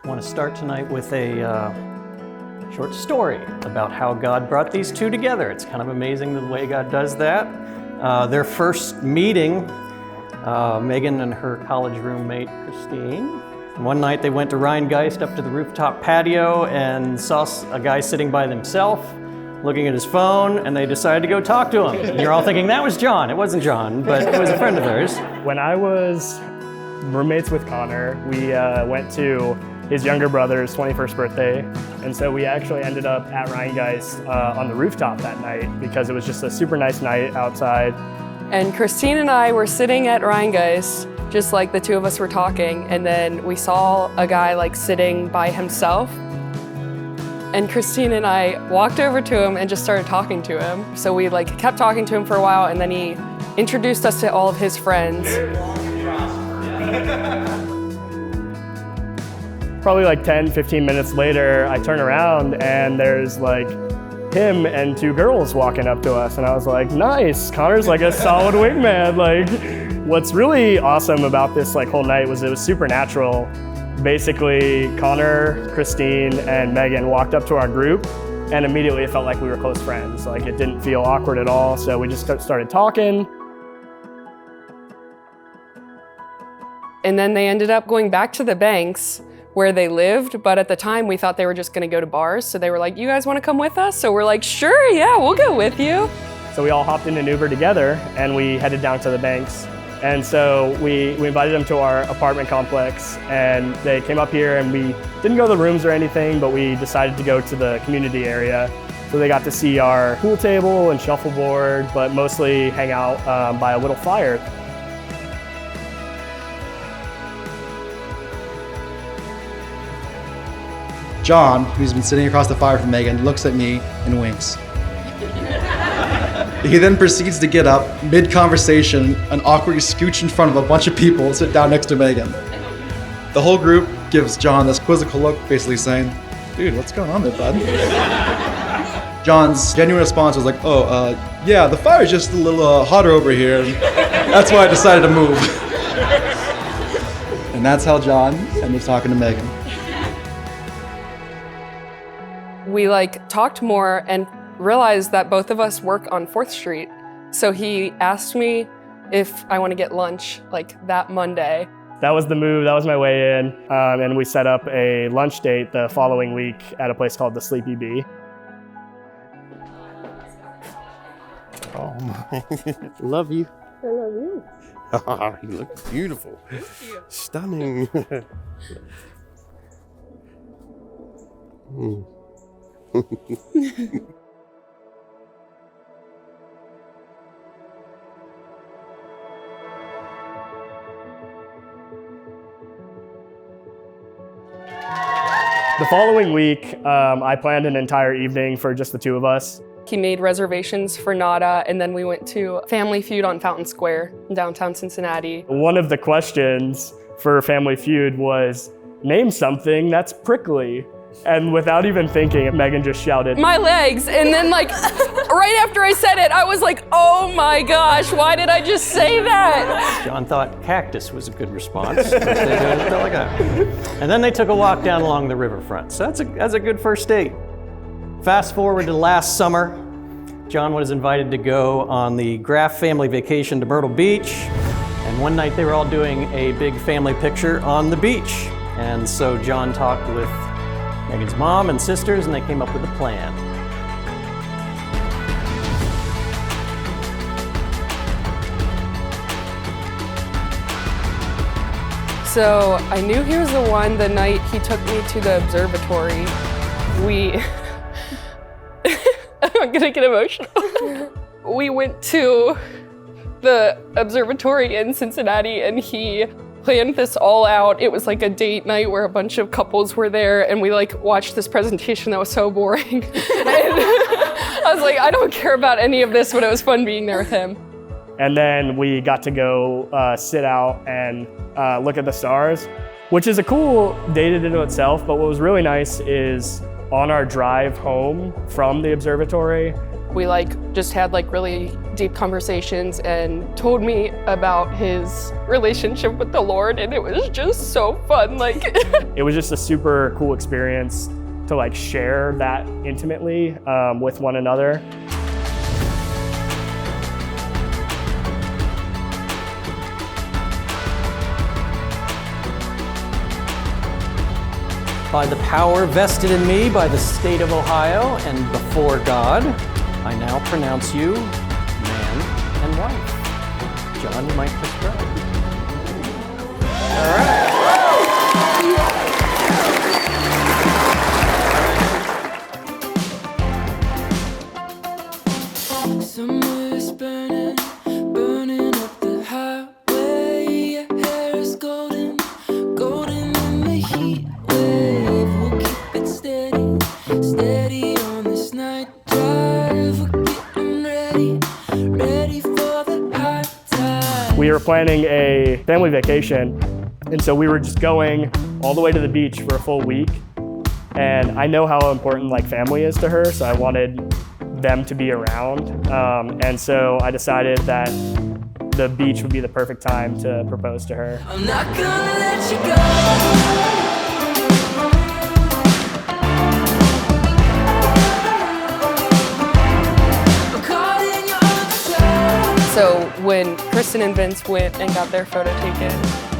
I want to start tonight with a short story about how God brought these two together. It's kind of amazing the way God does that. Their first meeting, Megan and her college roommate, Kristin. One night they went to Rhinegeist up to the rooftop patio and saw a guy sitting by himself, looking at his phone, and they decided to go talk to him. And you're all thinking, that was John. It wasn't John, but it was a friend of theirs. When I was roommates with Connor, we went to his younger brother's 21st birthday. And so we actually ended up at Rhinegeist on the rooftop that night because it was just a super nice night outside. And Kristin and I were sitting at Rhinegeist, just like the two of us were talking, and then we saw a guy like sitting by himself. And Kristin and I walked over to him and just started talking to him. So we like kept talking to him for a while, and then he introduced us to all of his friends. Probably like 10, 15 minutes later, I turn around and there's like him and two girls walking up to us. And I was like, nice, Connor's like a solid wingman. Like, what's really awesome about this like whole night was it was supernatural. Basically, Connor, Kristin, and Megan walked up to our group and immediately it felt like we were close friends. Like it didn't feel awkward at all. So we just started talking. And then they ended up going back to the banks where they lived, but at the time we thought they were just gonna go to bars. So they were like, you guys wanna come with us? So we're like, sure, yeah, we'll go with you. So we all hopped in an Uber together and we headed down to the banks. And so we invited them to our apartment complex and they came up here and we didn't go to the rooms or anything, but we decided to go to the community area. So they got to see our pool table and shuffleboard, but mostly hang out by a little fire. John, who's been sitting across the fire from Megan, looks at me and winks. He then proceeds to get up, mid-conversation, and awkwardly scooch in front of a bunch of people and sit down next to Megan. The whole group gives John this quizzical look, basically saying, dude, what's going on there, bud? John's genuine response was like, yeah, the fire's just a little hotter over here. That's why I decided to move. And that's how John ended up talking to Megan. We like talked more and realized that both of us work on 4th Street. So he asked me if I want to get lunch like that Monday. That was the move, that was my way in. And we set up a lunch date the following week at a place called the Sleepy Bee. Oh my, love you. I love you. Oh, you look beautiful. Thank you. Stunning. The following week, I planned an entire evening for just the two of us. He made reservations for Nada, and then we went to Family Feud on Fountain Square in downtown Cincinnati. One of the questions for Family Feud was, name something that's prickly. And without even thinking, Megan just shouted, my legs, and then like, right after I said it, I was like, oh my gosh, why did I just say that? John thought cactus was a good response. They did like that. And then they took a walk down along the riverfront. So that's a good first date. Fast forward to last summer, John was invited to go on the Graff family vacation to Myrtle Beach. And one night they were all doing a big family picture on the beach. And so John talked with Megan's mom and sisters, and they came up with a plan. So I knew he was the one the night he took me to the observatory. I'm gonna get emotional. We went to the observatory in Cincinnati and he planned this all out. It was like a date night where a bunch of couples were there and we like watched this presentation that was so boring. And I was like, I don't care about any of this, but it was fun being there with him. And then we got to go sit out and look at the stars, which is a cool date in and of itself. But what was really nice is on our drive home from the observatory, We just had really deep conversations and told me about his relationship with the Lord, and it was just so fun. It was just a super cool experience to share that intimately with one another. By the power vested in me by the state of Ohio and before God, I now pronounce you man and wife. John, you might prescribe. All right. Summer's burning, burning up the highway. Your hair is golden, golden in the heat wave. We'll keep it steady, steady on this night drive. We're getting ready, ready for the high tide. We were planning a family vacation, and so we were just going all the way to the beach for a full week. And I know how important family is to her, so I wanted them to be around. And so I decided that the beach would be the perfect time to propose to her. I'm not gonna let you go. So when Kristin and Vince went and got their photo taken,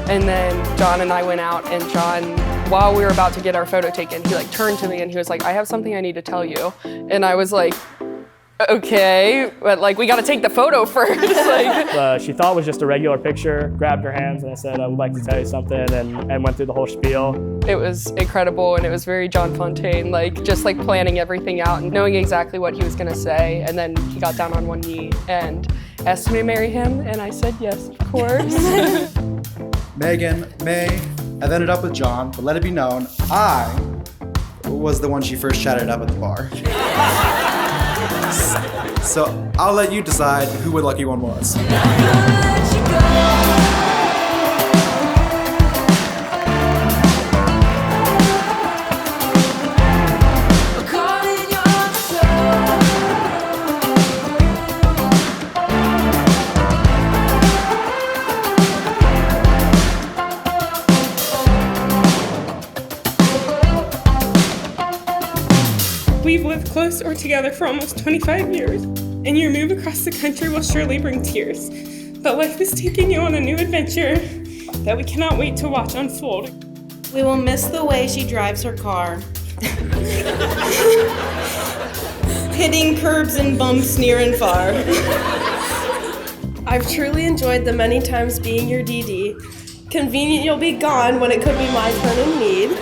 and then John and I went out, and John, while we were about to get our photo taken, he turned to me and he was like, I have something I need to tell you. And I was like, okay, but we gotta take the photo first. She thought it was just a regular picture, grabbed her hands, and I said, I would like to tell you something, and went through the whole spiel. It was incredible, and it was very John Fontaine, just planning everything out and knowing exactly what he was gonna say. And then he got down on one knee and asked me to marry him, and I said yes, of course. Megan, May, I've ended up with John, but let it be known, I was the one she first chatted up at the bar. So I'll let you decide who the lucky one was. We've lived close or together for almost 25 years, and your move across the country will surely bring tears. But life is taking you on a new adventure that we cannot wait to watch unfold. We will miss the way she drives her car. Hitting curbs and bumps near and far. I've truly enjoyed the many times being your DD. Convenient you'll be gone when it could be my turn in need.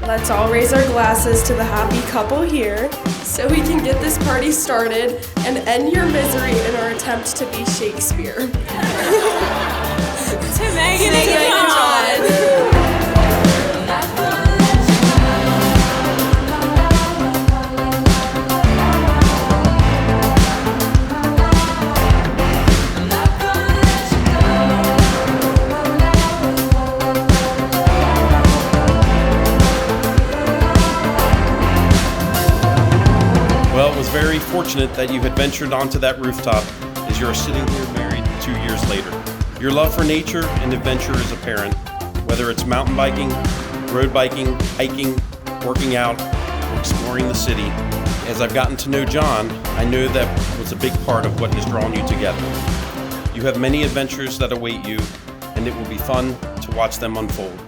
Let's all raise our glasses to the happy couple here so we can get this party started and end your misery in our attempt to be Shakespeare. To Megan and John. Well, it was very fortunate that you had ventured onto that rooftop as you are sitting here married 2 years later. Your love for nature and adventure is apparent, whether it's mountain biking, road biking, hiking, working out, or exploring the city. As I've gotten to know John, I know that was a big part of what has drawn you together. You have many adventures that await you, and it will be fun to watch them unfold.